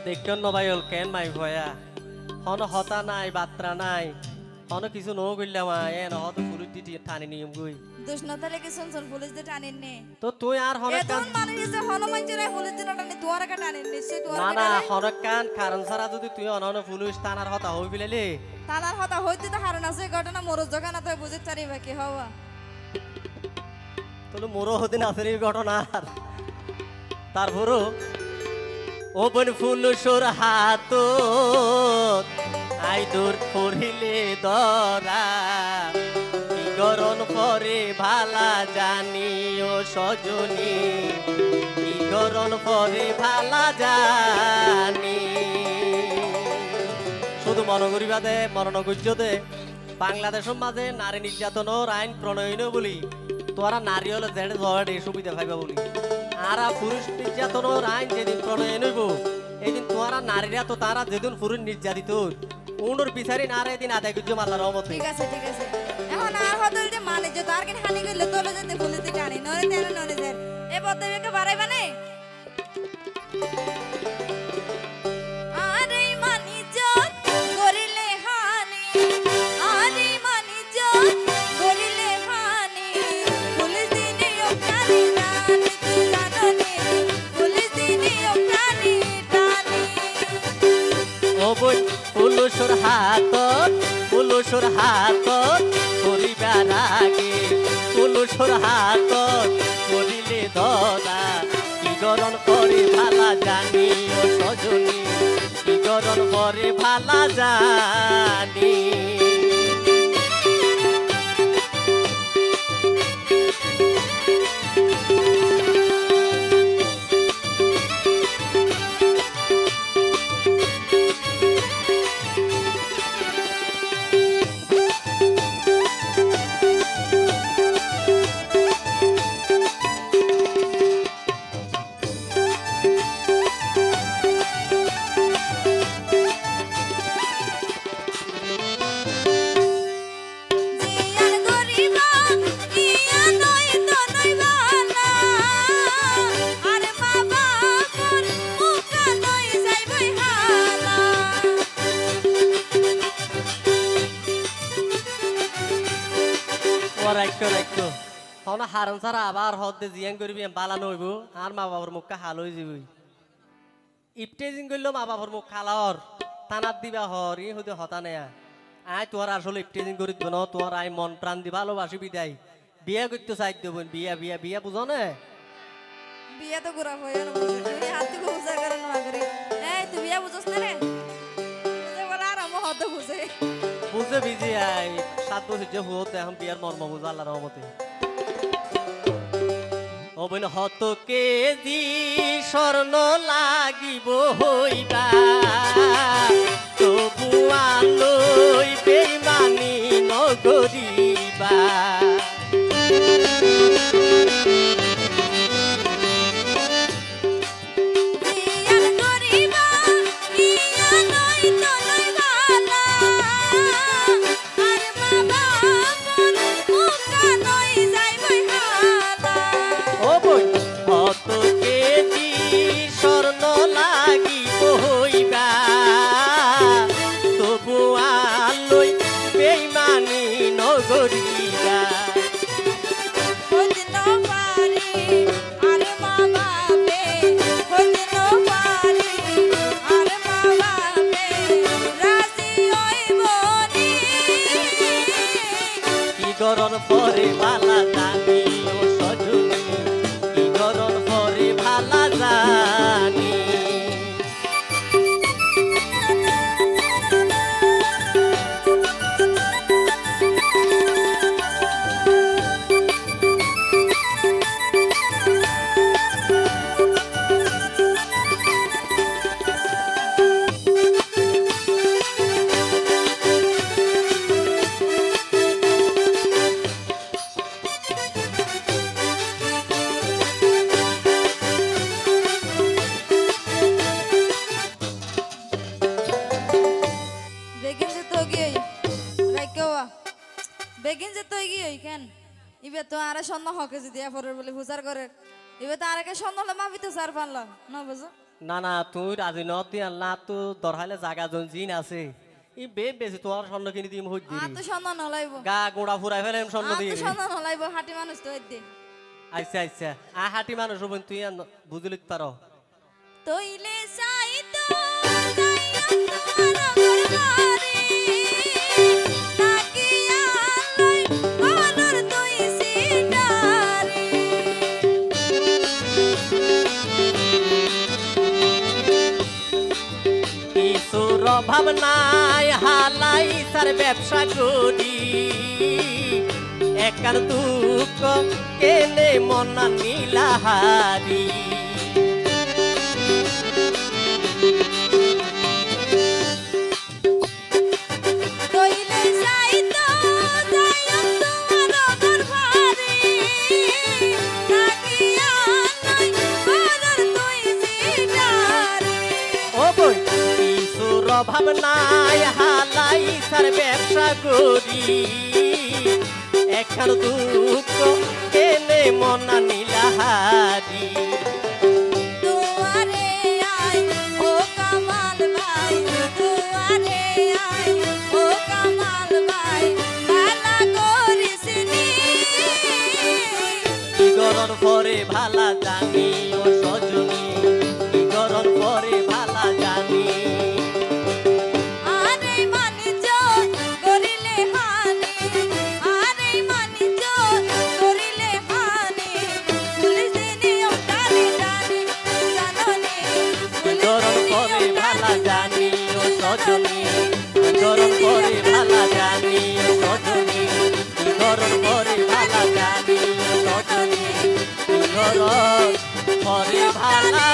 দেখন নবাইল কেন মাই ভয়া হন হতা নাই বাত্রা নাই হন কিছু নো গইলাম এন হত পুরুষ দিটি টানি নিয়ম গই দোষ না তাহলে কি শুনছন পুলিশ দিয়ে টানেন নে তো তুই আর হন এতন মানে যে হনুমান জেরা পুলিশ দিয়ে টানে তোরা কা টানেন নিশ্চয় তোরা না না হন কান কারণ সারা যদি তুই অনন পুলিশ টানার হতা হই বিলেলে তানার হতা হইতে তো হারণ আছে ঘটনা মোর জগানা তো বুঝে চারি বাকি হওয়া তোলো মোরো হদিন আসের ঘটনার তারপরও ও বন ফুল সোর হাত আই দূর পড়িলে দরা কি গরণ পরে ভালা জানি ও সজনী কি গরণ পরে ভালা জানি শুধু মনগরিবা দে মননগুজ্য দে বাংলাদেশের মাঝে নারী নির্যাতনের আইন প্রণয়ন বলি তোরা নারী হলে জেডে জড়ে সুবিধা পাইবা বলি আর পুরুষ নির্যাতনের আইন যেদিন প্রণয়ন হইব এদিন তোরা নারীরা তো তারা যেদিন পুরুষ নির্যাতিত উনোর পিছারি নারে এদিন আদায় করছে মাল্লার রহমতে ঠিক আছে এখন আর হদল যে মানে যে তার কেন হানি গেলে তোলে যেতে পুলিশ দিয়ে টানে নরে তেরে নরে যে এ পদবিকে বাড়াইবা নে আরে মানি যত করিলে হানি আরে মানি যত করিলে হানি পুলিশ দিনে ওখানে টানি তুই জানো নে পুলিশ দিনে ওখানে টানি ও বই পুলুষর হাত করিবার আগে পুলুষর হাত করিলে ধরা কি গরণ করে ভালা জানি ও সজনী কি গরণ করে ভালা জানি হারন সারা আবার হদে জিয়াং করবি বালানো হইব আর মা বাবার মুখটা হাল হয়ে যাবি ইপটেজিং করলো মা বাবার মুখ খালার টানাত দিবা হর ই হইতে হতা নেয়া আয় তোর আসলে ইপটেজিং করি দিব না তোর আই মন প্রাণ দি ভালোবাসি বিদায় বিয়া করতে চাই দেব বিয়া বিয়া বিয়া বুঝো না বিয়া তো গুরা হয় না বুঝে তুই হাত থেকে বুঝা করে না করে এই তুই বিয়া বুঝছ না রে বুঝে বলা আর আমো হদ বুঝে বুঝে বিজি আই 7 বছর যে হতে এখন বিয়ার মর্ম বুঝা আল্লাহর রহমতে অবন হত কেজি স্বর্ণ লাগিব হইবা তবু আলোই বেইমানি নগরিবা গরণ পরে ভালা জানি ও সজনী কি গরণ পরে ভালা জানি বেগিন যে তুই গিয়ে কেন ইবে তো আরে স্বর্ণ হকে যদি এফরের বলে হুজার করে ইবে তো আরেকে স্বর্ণ হলে মাপিতে সার পারলাম না বুঝো না না তুই রাজি ন তুই না তো দরহাইলে জাগা জন জিন আছে ই বেশি তোমার স্বর্ণ কিনে দিম হই আর তো সন্ধান হলাইব গা গোড়া ফুরাই ফেলেম স্বর্ণ আর দিয়ে তো সন্ধান হলাইব হাটি মানুষ তো দে আচ্ছা আচ্ছা হাটি মানুষ হবেন তুই বুঝে লিখতে পারো তইলে সাইতো যাইয়া তোমার ঘরবাড়ি নাকি আলোই আলোর তুই সিটারি কিছুর অভাব নাই হালাই তার ব্যবসা করি একার দুঃখ কেনে মনা নীলাহারি তইলে সাইতো যাইয়া তোমার ঘরবাড়ি নাকি আলোই আলোর তুই সিটারি ও বই কিছুর অভাব নাই হালাই তার ব্যবসা করি একার দুঃখ কেনে মনা নীলাহারি দুয়ারে আয় ও কামাল ভাই দুয়ারে আয় ও কামাল ভাই ভালা করিস নি গরর পরে ভালা জানি ও সজনী গরর পরে ভালা জানি আরে মানিজ করিলে হানি আরে মানিজ করিলে হানি পুলিশ নিয়ম টানি টানি জাননি গরর পরে ভালা জানি ও সজনী গরর পরে ভালা জানি ও সজনী গরর পরে ভালা জানি ও সজনী গরর পরে ভালা